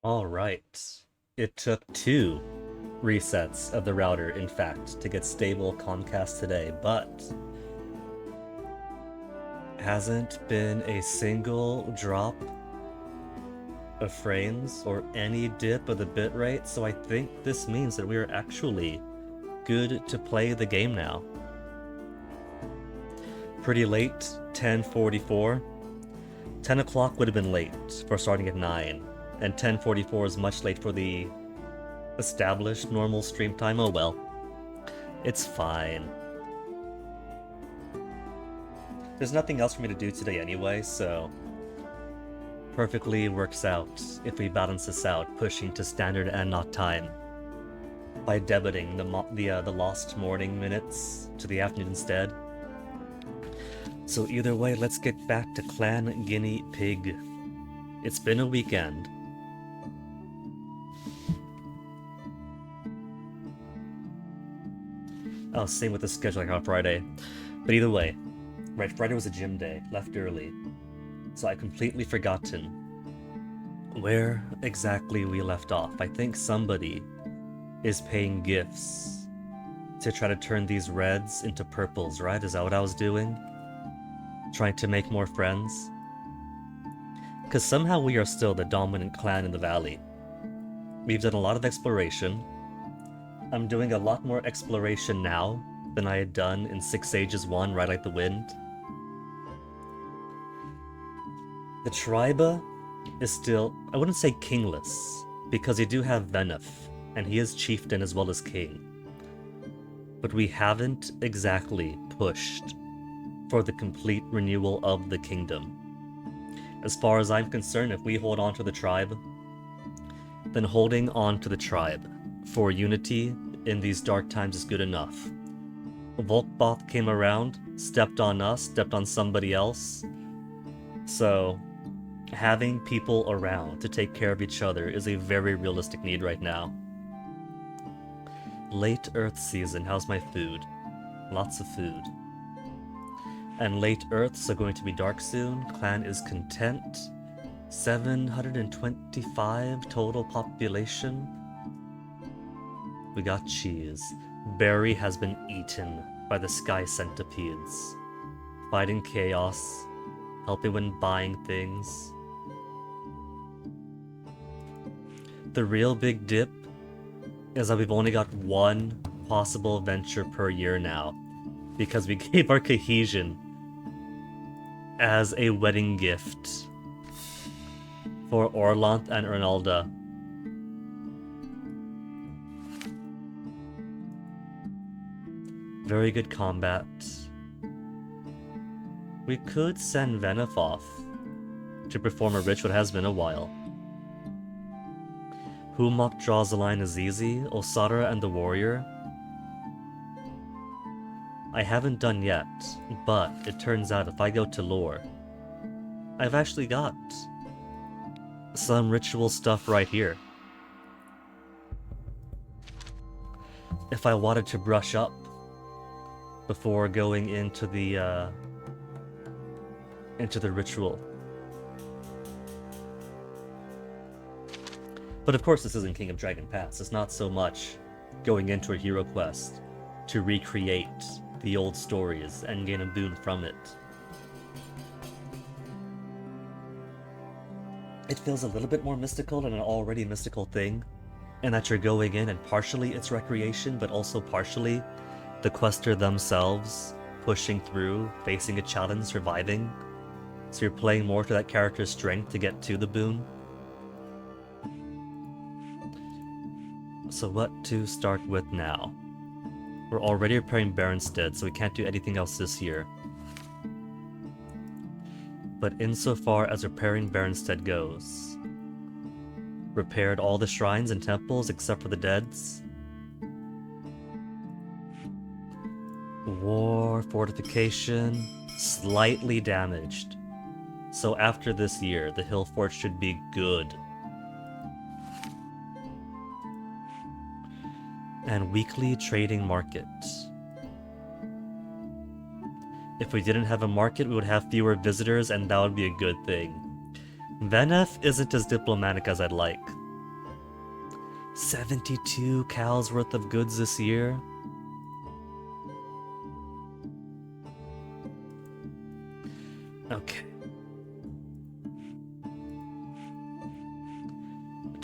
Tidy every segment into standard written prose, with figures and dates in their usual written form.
Alright. It took two resets of the router, in fact, to get stable Comcast today, but hasn't been a single drop of frames or any dip of the bitrate, so I think this means that we are actually good to play the game now. Pretty late, 10:44. 10 o'clock would have been late for starting at 9, and 10:44 is much late for the established normal stream time. Oh well. It's fine. There's nothing else for me to do today anyway, so perfectly works out if we balance this out, pushing to standard and not time by debiting the lost morning minutes to the afternoon instead. So either way, let's get back to Clan Guinea Pig. It's been a weekend. Oh, same with the schedule like on Friday. But either way, right, Friday was a gym day, left early. So I completely forgotten where exactly we left off. I think somebody is paying gifts to try to turn these reds into purples, right? Is that what I was doing? Trying to make more friends? Because somehow we are still the dominant clan in the valley. We've done a lot of exploration. I'm doing a lot more exploration now than I had done in Six Ages 1, Ride Like the Wind. The tribe is still, I wouldn't say kingless, because you do have Venef, and he is chieftain as well as king. But we haven't exactly pushed for the complete renewal of the kingdom. As far as I'm concerned, if we hold on to the tribe, then holding on to the tribe for unity in these dark times is good enough. Wakboth came around, stepped on us, stepped on somebody else. So having people around to take care of each other is a very realistic need right now. Late Earth season, how's my food? Lots of food. And late Earths are going to be dark soon. Clan is content. 725 total population. We got cheese. Barry has been eaten by the sky centipedes. Fighting chaos. Helping when buying things. The real big dip is that we've only got one possible venture per year now, because we gave our cohesion as a wedding gift for Orlant and Ernalda. Very good combat. We could send Venef off to perform a ritual. It has been a while. Humok draws the line as easy. Osara and the warrior. I haven't done yet, but it turns out if I go to lore, I've actually got some ritual stuff right here. If I wanted to brush up before going into the ritual. But of course this isn't King of Dragon Pass. It's not so much going into a hero quest to recreate the old stories and gain a boon from it. It feels a little bit more mystical than an already mystical thing, and that you're going in and partially it's recreation, but also partially the quester themselves pushing through, facing a challenge, surviving. So you're playing more to that character's strength to get to the boon. So what to start with now? We're already repairing Baronstead, so we can't do anything else this year. But insofar as repairing Baronstead goes, repaired all the shrines and temples except for the deads. War, fortification, slightly damaged. So after this year, the hill fort should be good. And weekly trading market. If we didn't have a market, we would have fewer visitors, and that would be a good thing. Venef isn't as diplomatic as I'd like. 72 cows worth of goods this year? Okay.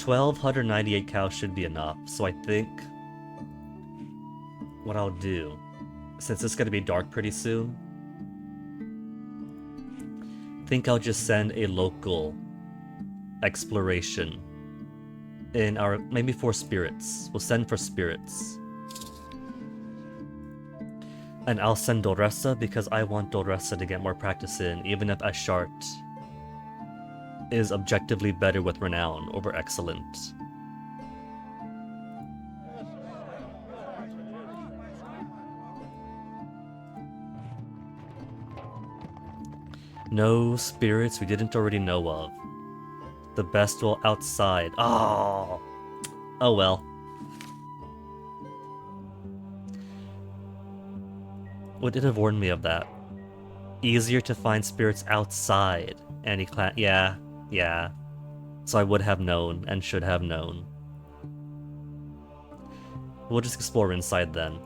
1,298 cows should be enough, so I think what I'll do, since it's gonna be dark pretty soon, I think I'll just send a local exploration in our, maybe 4 spirits. We'll send for spirits. And I'll send Doressa because I want Doressa to get more practice in, even if Ashart is objectively better with Renown over Excellent. No spirits we didn't already know of. The best will outside. Oh well. What did have warned me of that? Easier to find spirits outside any clan. Yeah. So I would have known and should have known. We'll just explore inside then.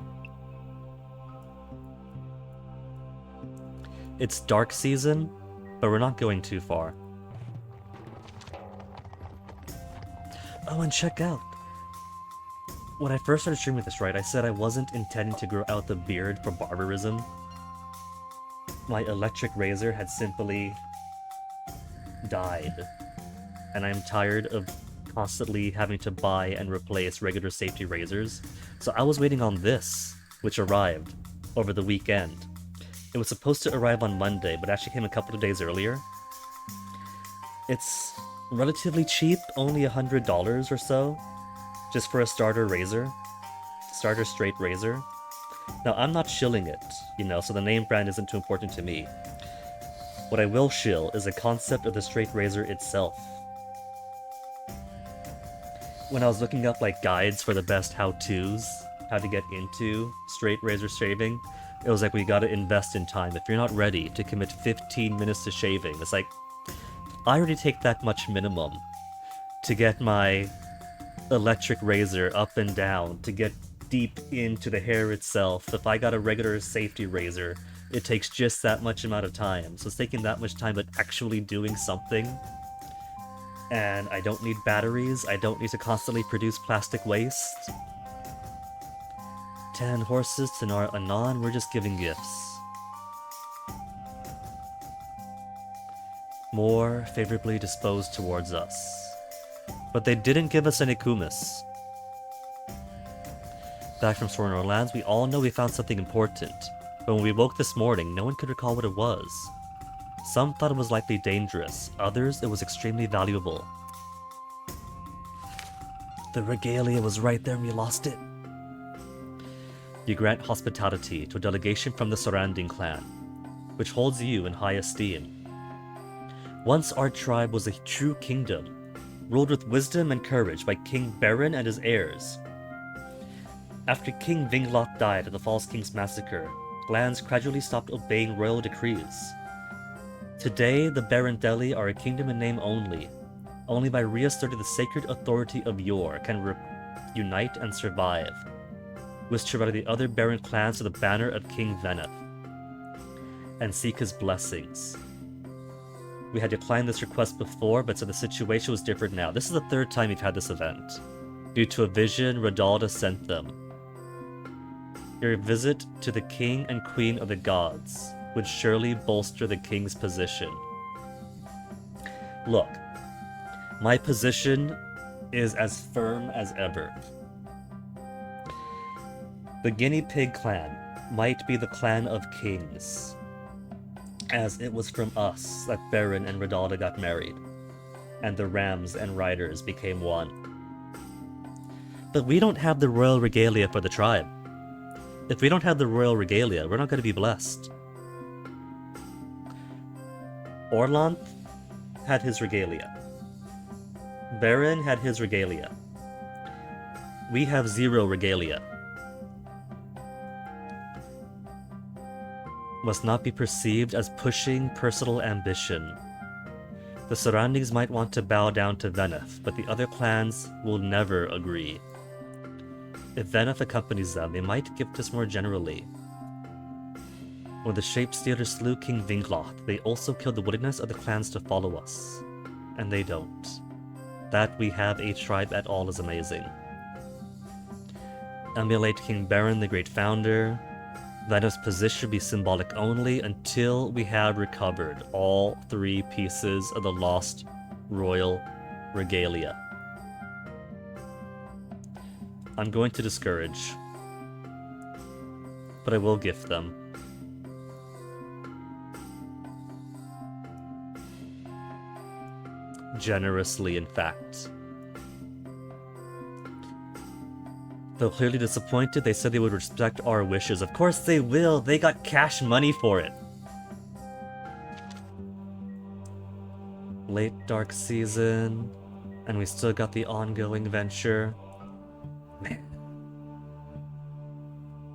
It's dark season, but we're not going too far. Oh, and check out. When I first started streaming this, right, I said I wasn't intending to grow out the beard for barbarism. My electric razor had simply died. And I'm tired of constantly having to buy and replace regular safety razors. So I was waiting on this, which arrived over the weekend. It was supposed to arrive on Monday, but actually came a couple of days earlier. It's relatively cheap, only $100 or so, just for a starter razor. Starter straight razor. Now, I'm not shilling it, you know, so the name brand isn't too important to me. What I will shill is the concept of the straight razor itself. When I was looking up, like, guides for the best how-tos, how to get into straight razor shaving, it was like, we gotta invest in time. If you're not ready to commit 15 minutes to shaving, it's like, I already take that much minimum to get my electric razor up and down, to get deep into the hair itself. If I got a regular safety razor, it takes just that much amount of time. So it's taking that much time, but actually doing something. And I don't need batteries, I don't need to constantly produce plastic waste. 10 horses, Tanar Anon, we're just giving gifts. More favorably disposed towards us. But they didn't give us any kumis. Back from Sorenor Lands, we all know we found something important. But when we woke this morning, no one could recall what it was. Some thought it was likely dangerous, others it was extremely valuable. The regalia was right there and we lost it. You grant hospitality to a delegation from the surrounding clan, which holds you in high esteem. Once our tribe was a true kingdom, ruled with wisdom and courage by King Baron and his heirs. After King Vinglot died at the False King's massacre, lands gradually stopped obeying royal decrees. Today, the Barondeli are a kingdom in name only. Only by reasserting the sacred authority of yore can unite and survive. Wish to rally the other Baron clans to the banner of King Veneth and seek his blessings. We had declined this request before, but so the situation was different now. This is the 3rd time we've had this event. Due to a vision Radalda sent them. Your visit to the King and Queen of the Gods would surely bolster the King's position. Look, my position is as firm as ever. The Guinea Pig clan might be the clan of kings, as it was from us that Baron and Radalda got married, and the Rams and Riders became one. But we don't have the royal regalia for the tribe. If we don't have the royal regalia, we're not going to be blessed. Orlanth had his regalia. Baron had his regalia. We have 0 regalia. Must not be perceived as pushing personal ambition. The surroundings might want to bow down to Veneth, but the other clans will never agree. If Veneth accompanies them, they might gift us more generally. When the Shapestealers slew King Vingloth, they also killed the willingness of the clans to follow us. And they don't. That we have a tribe at all is amazing. Emulate King Baron, the great founder. Veneth's position be symbolic only until we have recovered all 3 pieces of the lost royal regalia. I'm going to discourage, but I will gift them. Generously, in fact. Though clearly disappointed, they said they would respect our wishes. Of course they will! They got cash money for it! Late dark season, and we still got the ongoing venture. Man.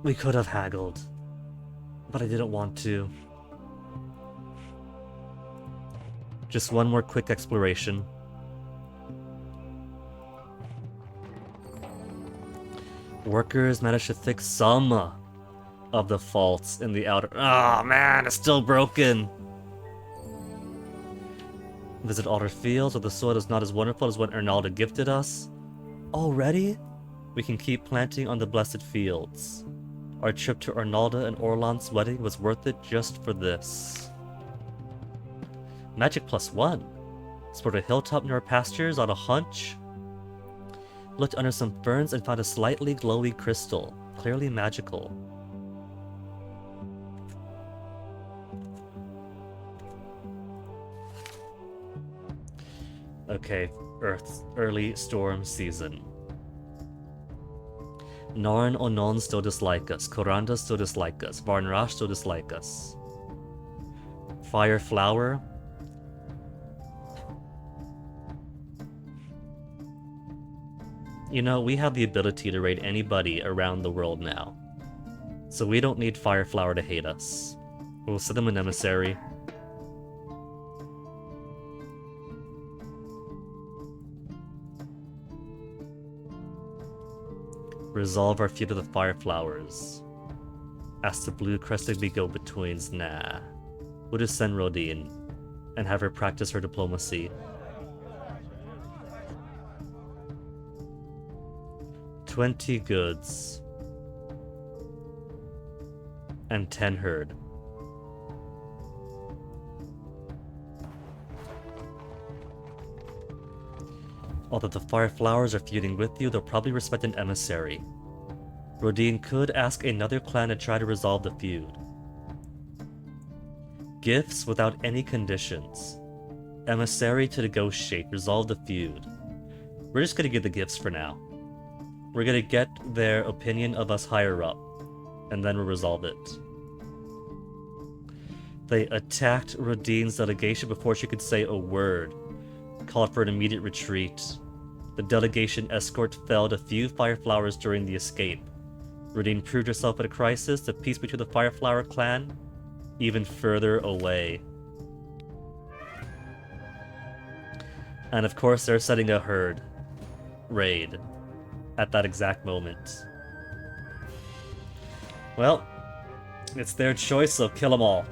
We could have haggled, but I didn't want to. Just one more quick exploration. Workers managed to fix some of the faults in the outer... Oh man, it's still broken! Visit Alder Fields, where the soil is not as wonderful as what Ernalda gifted us. Already? We can keep planting on the blessed fields. Our trip to Ernalda and Orlan's wedding was worth it just for this. Magic +1. Sport a hilltop near our pastures on a hunch. Looked under some ferns and found a slightly glowy crystal, clearly magical. Okay, Earth's early storm season. Narn Onon still dislike us, Koranda still dislike us, Varnrash still dislike us. Fire Flower. You know, we have the ability to raid anybody around the world now. So we don't need Fireflower to hate us. We'll send them an emissary. Resolve our feud of the Fireflowers. Ask the blue-crested we go-betweens. Nah. We'll just send Rodine and have her practice her diplomacy. 20 goods. And 10 herd. Although the Fireflowers are feuding with you, they'll probably respect an emissary. Rodine could ask another clan to try to resolve the feud. Gifts without any conditions. Emissary to negotiate, resolve the feud. We're just gonna give the gifts for now. We're gonna get their opinion of us higher up, and then we'll resolve it. They attacked Rodine's delegation before she could say a word, called for an immediate retreat. The delegation escort felled a few Fireflowers during the escape. Rodine proved herself at a crisis, the peace between the Fireflower clan even further away. And of course they're setting a herd raid at that exact moment. Well, it's their choice, so kill them all.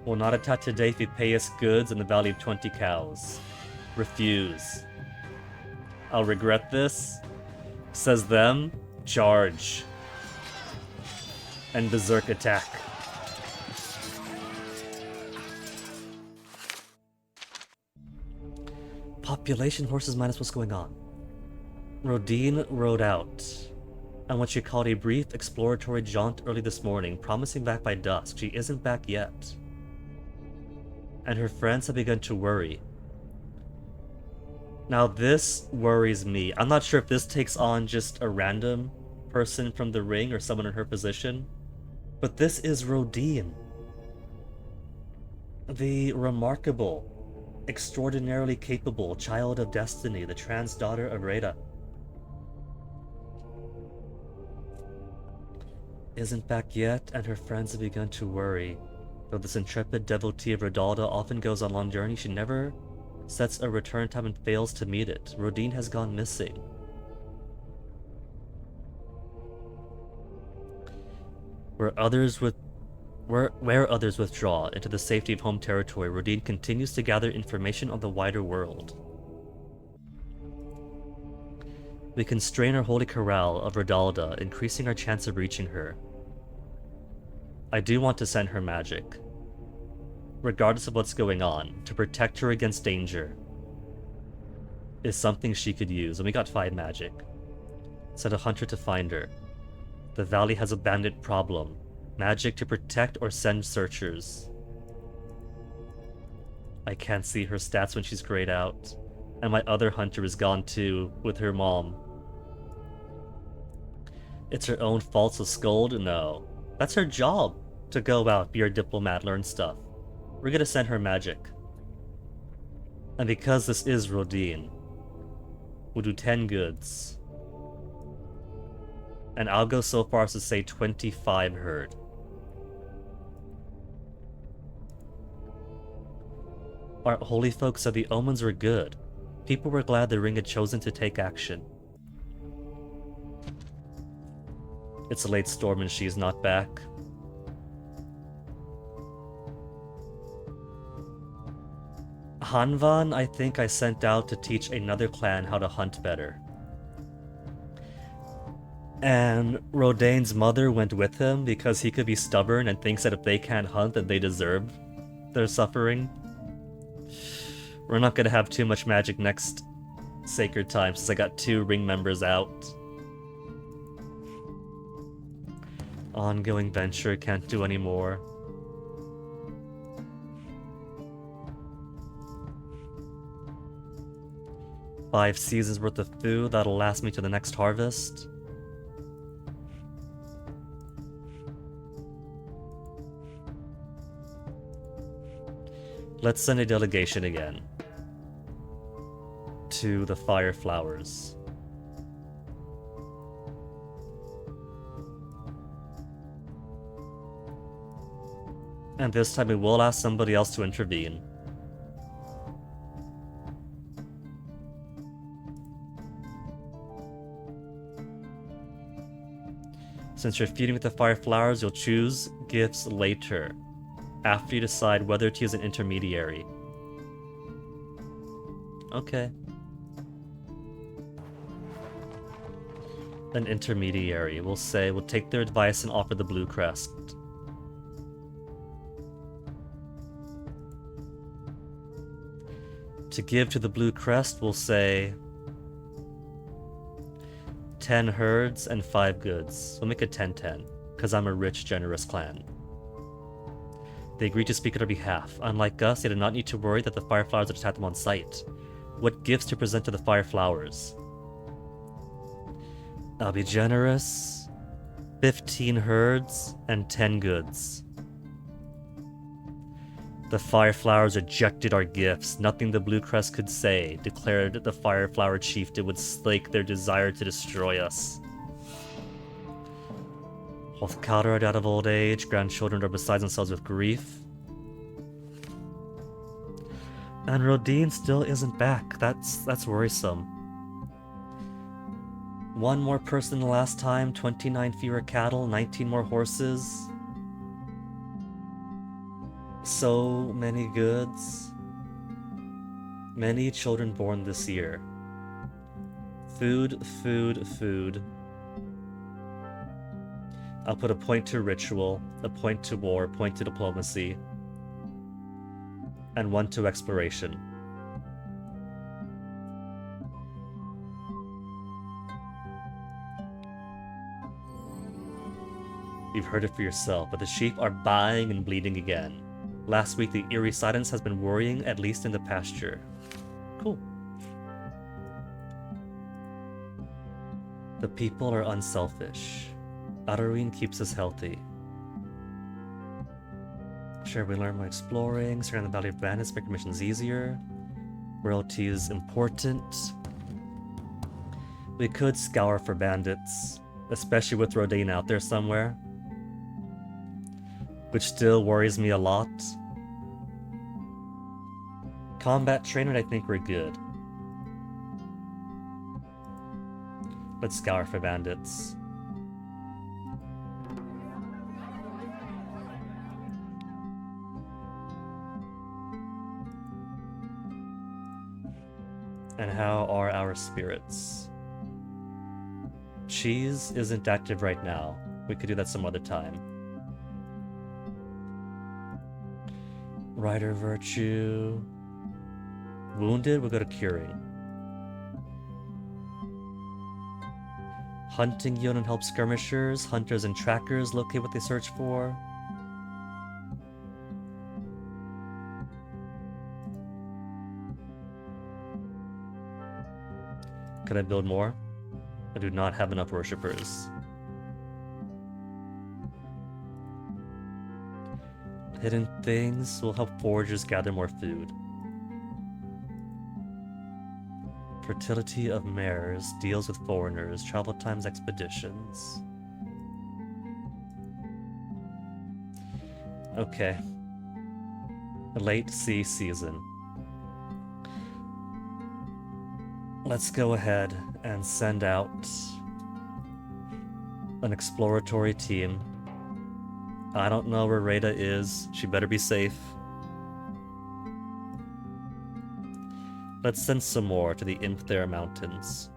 Will not attack today if you pay us goods in the value of 20 cows. Refuse. I'll regret this. Says them. Charge. And berserk attack. Population horses minus what's going on. Rodine rode out on what she called a brief exploratory jaunt early this morning, promising back by dusk. She isn't back yet. And her friends have begun to worry. Now this worries me. I'm not sure if this takes on just a random person from the ring or someone in her position, but this is Rodine. The remarkable, extraordinarily capable child of destiny, the trans daughter of Rhaeda. isn't back yet, and her friends have begun to worry. Though this intrepid devotee of Rodalda often goes on long journeys, she never sets a return time and fails to meet it. Rodin has gone missing. Where others withdraw into the safety of home territory, Rodin continues to gather information on the wider world. We constrain our holy corral of Rodalda, increasing our chance of reaching her. I do want to send her magic, regardless of what's going on, to protect her against danger. Is something she could use, and we got 5 magic. Send a hunter to find her. The valley has a bandit problem. Magic to protect or send searchers. I can't see her stats when she's grayed out. And my other hunter is gone too, with her mom. It's her own fault to scold? No. That's her job, to go out, be our diplomat, learn stuff. We're gonna send her magic. And because this is Rodin, we'll do 10 goods. And I'll go so far as to say 25 herd. Our holy folk said the omens were good. People were glad the ring had chosen to take action. It's a late storm and she's not back. Hanvan, I think I sent out to teach another clan how to hunt better. And Rodin's mother went with him because he could be stubborn and thinks that if they can't hunt, then they deserve their suffering. We're not gonna have too much magic next Sacred Time since I got 2 ring members out. Ongoing venture, can't do any more. Five seasons worth of food, that'll last me to the next harvest. Let's send a delegation again to the Fire Flowers. And this time we will ask somebody else to intervene. Since you're feeding with the Fire Flowers, you'll choose gifts later, after you decide whether to use an intermediary. Okay. An intermediary. We'll say we'll take their advice and offer the blue crest. To give to the blue crest, we'll say 10 herds and 5 goods. We'll make it 10-10, because I'm a rich, generous clan. They agreed to speak on our behalf. Unlike us, they did not need to worry that the Fire Flowers would attack them on sight. What gifts to present to the Fire Flowers? I'll be generous. 15 herds and 10 goods. The Fire Flowers rejected our gifts. Nothing the Blue Crest could say, declared the Fire Flower Chieftain would slake their desire to destroy us. Hrothgar are out of old age, grandchildren are beside themselves with grief. And Rodin still isn't back. That's worrisome. 1 more person than last time, 29 fewer cattle, 19 more horses. So many goods. Many children born this year. Food, food, food. I'll put a point to ritual, a point to war, a point to diplomacy, and 1 to exploration. You've heard it for yourself, but the sheep are buying and bleeding again. Last week, the eerie silence has been worrying, at least in the pasture. Cool. The people are unselfish. Adarine keeps us healthy. Sure, we learn by exploring, surrounding the Valley of Bandits, make missions easier. Royalty is important. We could scour for bandits, especially with Rodin out there somewhere. which still worries me a lot. Combat trainer, I think we're good. Let's scour for bandits. And how are our spirits? Cheese isn't active right now. We could do that some other time. Rider virtue. Wounded, we'll go to curing. Hunting unit helps skirmishers. Hunters and trackers locate what they search for. Could I build more? I do not have enough worshippers. Hidden things will help foragers gather more food. Fertility of mares deals with foreigners, travel times expeditions. Okay. Late sea season. Let's go ahead and send out an exploratory team. I don't know where Rada is. She better be safe. Let's send some more to the Imthera Mountains.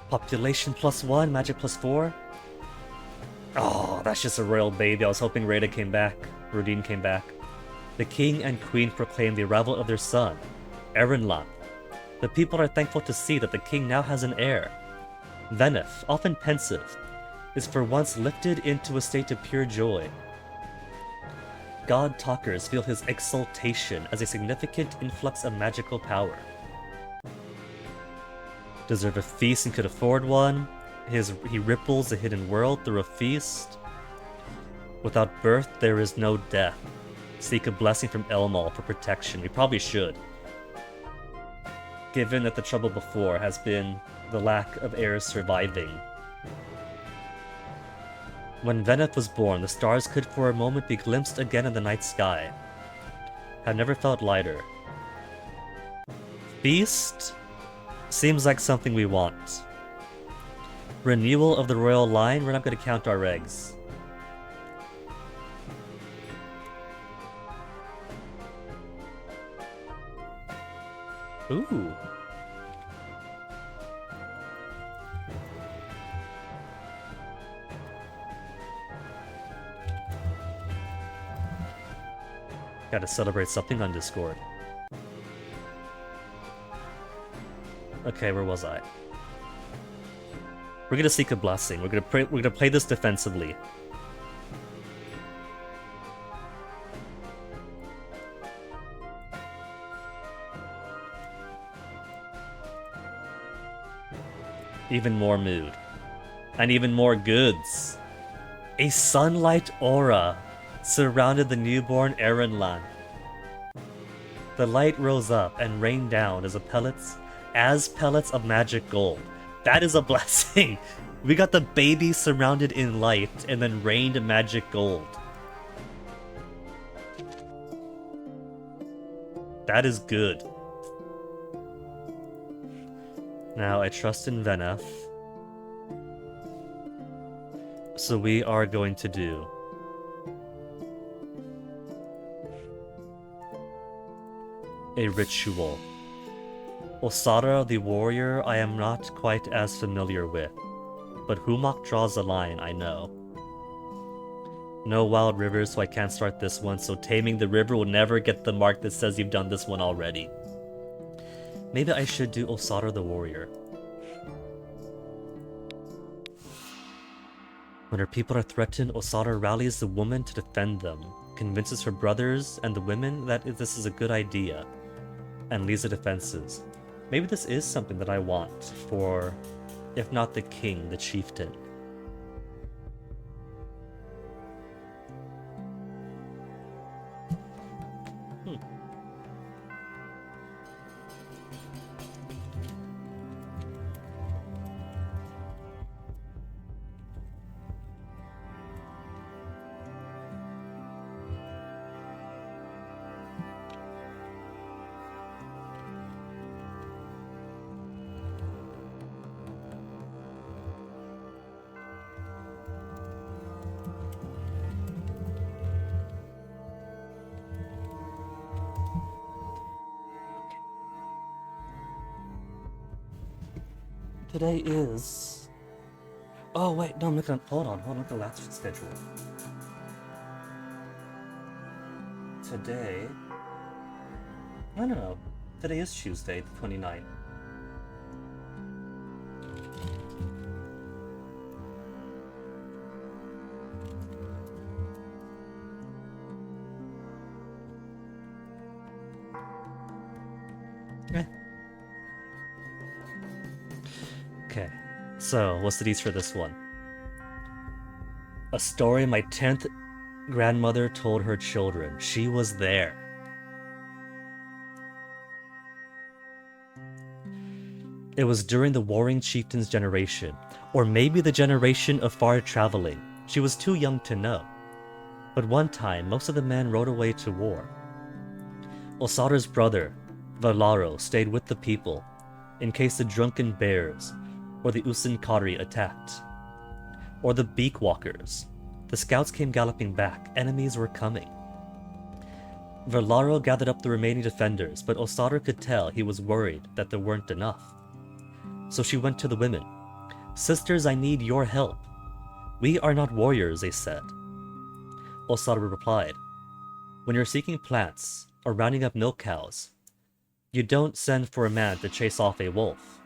Population +1, magic +4. Oh, that's just a royal baby. I was hoping Rada came back. Rudine came back. The king and queen proclaim the arrival of their son, Erinlan. The people are thankful to see that the king now has an heir. Venef, often pensive, is for once lifted into a state of pure joy. God talkers feel his exultation as a significant influx of magical power. Deserve a feast and could afford one. He ripples the hidden world through a feast. Without birth, there is no death. Seek a blessing from Elmal for protection. We probably should. Given that the trouble before has been the lack of heirs surviving. When Venef was born, the stars could for a moment be glimpsed again in the night sky. Have never felt lighter. Feast? Seems like something we want. Renewal of the royal line? We're not going to count our eggs. Ooh. Gotta celebrate something on Discord. Okay, where was I? We're gonna seek a blessing. We're gonna play this defensively. Even more mood. And even more goods. A sunlight aura surrounded the newborn Erinlan. The light rose up and rained down as pellets of magic gold. That is a blessing. We got the baby surrounded in light and then rained magic gold. That is good. Now I trust in Venef. So we are going to do a ritual. Osara the warrior I am not quite as familiar with, but Humok draws the line, I know. No wild rivers, so I can't start this one, so taming the river will never get the mark that says you've done this one already. Maybe I should do Osara the warrior. When her people are threatened, Osara rallies the woman to defend them, convinces her brothers and the women that this is a good idea, and leads the defenses. Maybe this is something that I want for, if not the king, the chieftain. Today is... Oh, wait, no, I'm looking at... Hold on, look at the last schedule. Today... No. Today is Tuesday, the 29th. Okay, so what's the deets for this one? A story my 10th grandmother told her children. She was there. It was during the warring chieftain's generation, or maybe the generation of far traveling. She was too young to know. But one time, most of the men rode away to war. Osadar's brother, Valaro, stayed with the people, in case the drunken bears, or the Usinkari attacked. Or the beak walkers. The scouts came galloping back, enemies were coming. Valaro gathered up the remaining defenders, but Osadar could tell he was worried that there weren't enough. So she went to the women. "Sisters, I need your help." "We are not warriors," they said. Osadar replied, "When you're seeking plants, or rounding up milk cows, you don't send for a man to chase off a wolf."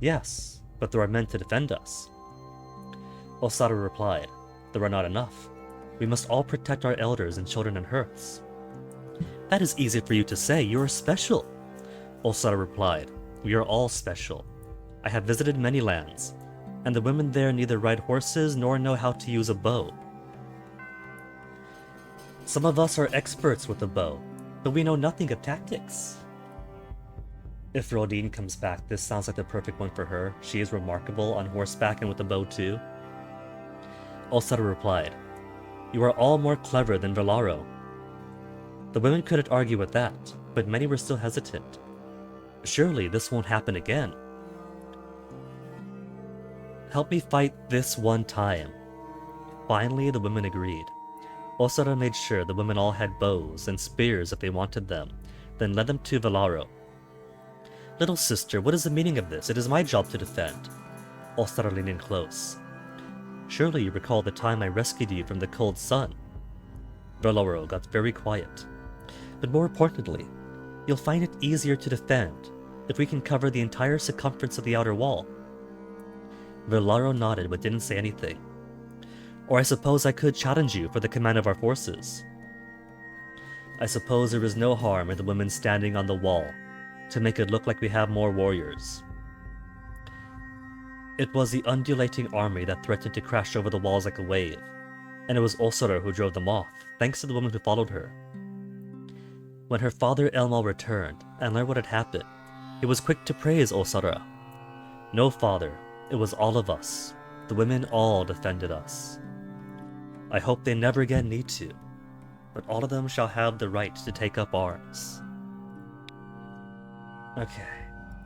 "Yes, but there are men to defend us." Osadar replied, "There are not enough. We must all protect our elders and children and hearths." "That is easy for you to say. You are special." Osadar replied, "We are all special. I have visited many lands, and the women there neither ride horses nor know how to use a bow. Some of us are experts with a bow, but we know nothing of tactics." If Rodine comes back, this sounds like the perfect one for her. She is remarkable on horseback and with a bow too. Osadar replied, "You are all more clever than Valaro." The women couldn't argue with that, but many were still hesitant. "Surely this won't happen again." "Help me fight this one time." Finally, the women agreed. Osadar made sure the women all had bows and spears if they wanted them, then led them to Valaro. "Little sister, what is the meaning of this? It is my job to defend." Osadar leaned in close. "Surely you recall the time I rescued you from the cold sun." Valaro got very quiet. "But more importantly, you'll find it easier to defend if we can cover the entire circumference of the outer wall." Valaro nodded but didn't say anything. "Or I suppose I could challenge you for the command of our forces." "I suppose there is no harm in the women standing on the wall, to make it look like we have more warriors." It was the undulating army that threatened to crash over the walls like a wave, and it was Osadar who drove them off, thanks to the woman who followed her. When her father Elmal returned and learned what had happened, he was quick to praise Osadar. "No, father, it was all of us. The women all defended us. I hope they never again need to, but all of them shall have the right to take up arms." Okay.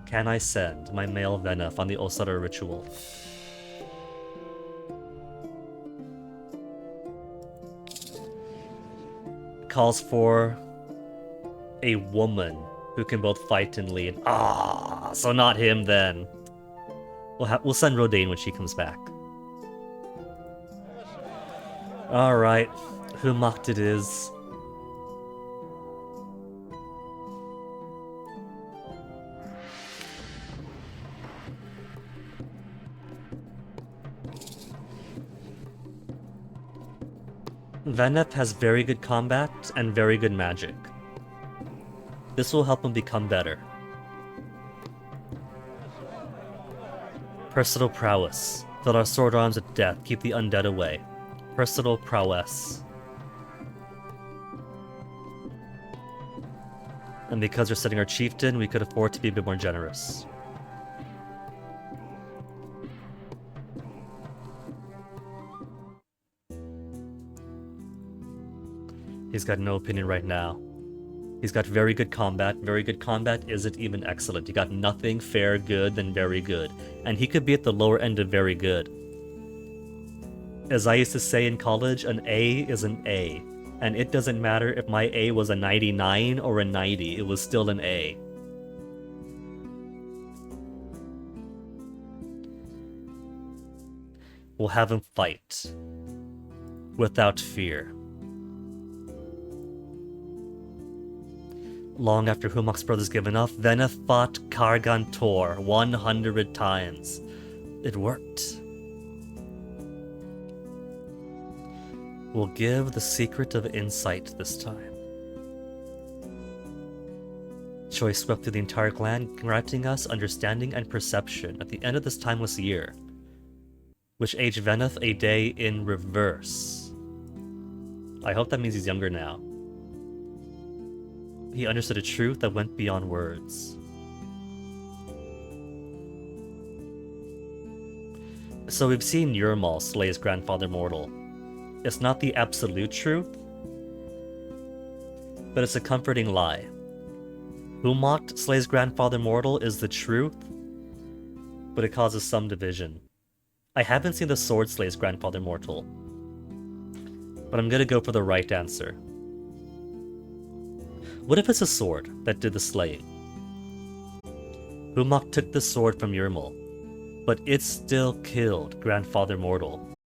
Can I send my male Venef on the Osadar ritual? Calls for a woman who can both fight and lead. So not him then. We'll send Rodane when she comes back. Alright, Humacht it is. Venef has very good combat and very good magic. This will help him become better. Personal prowess. Fill our sword arms with death, keep the undead away. Personal prowess. And because we're setting our chieftain, we could afford to be a bit more generous. He's got no opinion right now. He's got very good combat. Very good combat isn't even excellent. You got nothing, fair, good, then very good. And he could be at the lower end of very good. As I used to say in college, an A is an A. And it doesn't matter if my A was a 99 or a 90, it was still an A. will have him fight without fear. Long after Humok's brothers given up, Veneth fought Kargan Tor 100 times. It worked. We'll give the secret of insight this time. Choice swept through the entire clan, granting us understanding and perception at the end of this timeless year, which aged Veneth a day in reverse. I hope that means he's younger now. He understood a truth that went beyond words. So we've seen Yurmal slay his grandfather mortal. It's not the absolute truth, but it's a comforting lie. Humok slays grandfather mortal is the truth, but it causes some division. I haven't seen the sword slays grandfather mortal, but I'm gonna go for the right answer. What if it's a sword that did the slaying? Humok took the sword from Yurmal, but it still killed grandfather mortal.